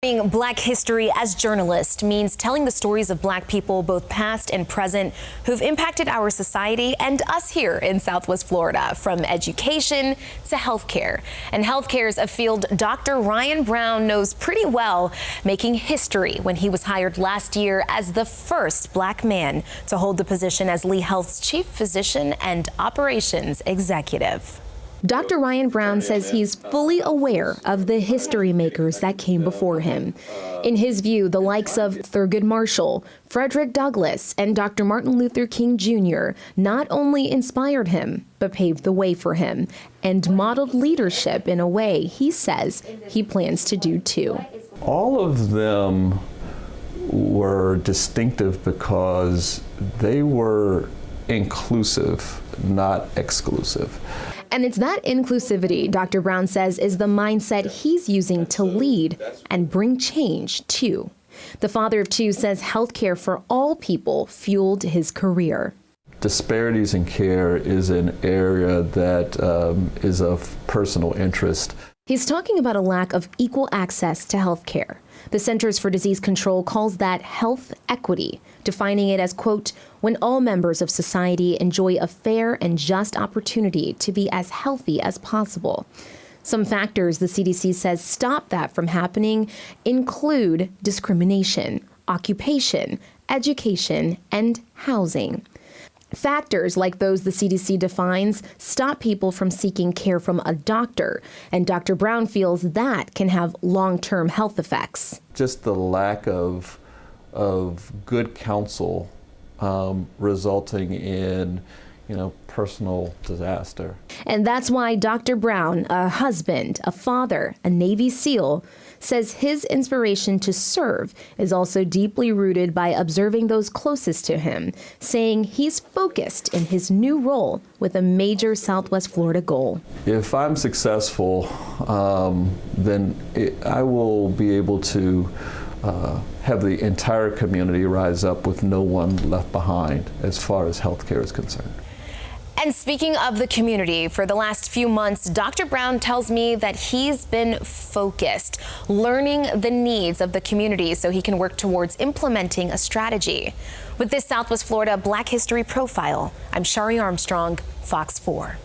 Black history as journalist means telling the stories of Black people, both past and present, who've impacted our society and us here in Southwest Florida, from education to healthcare. And healthcare is a field Dr. Ryan Brown knows pretty well, making history when he was hired last year as the first Black man to hold the position as Lee Health's chief physician and operations executive. Dr. Ryan Brown says he's fully aware of the history makers that came before him. In his view, the likes of Thurgood Marshall, Frederick Douglass, and Dr. Martin Luther King Jr. not only inspired him, but paved the way for him and modeled leadership in a way he says he plans to do too. All of them were distinctive because they were inclusive, not exclusive. And it's that inclusivity, Dr. Brown says, is the mindset he's using to lead and bring change too. The father of two says healthcare for all people fueled his career. Disparities in care is an area that is of personal interest. He's talking about a lack of equal access to health care. The Centers for Disease Control calls that health equity, defining it as, quote, when all members of society enjoy a fair and just opportunity to be as healthy as possible. Some factors the CDC says stop that from happening include discrimination, occupation, education, and housing. Factors like those the CDC defines stop people from seeking care from a doctor, and Dr. Brown feels that can have long-term health effects. Just the lack of good counsel resulting in, personal disaster. And that's why Dr. Brown, a husband, a father, a Navy SEAL, says his inspiration to serve is also deeply rooted by observing those closest to him, saying he's focused in his new role with a major Southwest Florida goal. If I'm successful, then I will be able to have the entire community rise up with no one left behind as far as healthcare is concerned. And speaking of the community, for the last few months, Dr. Brown tells me that he's been focused, learning the needs of the community so he can work towards implementing a strategy. With this Southwest Florida Black History Profile, I'm Shari Armstrong, Fox 4.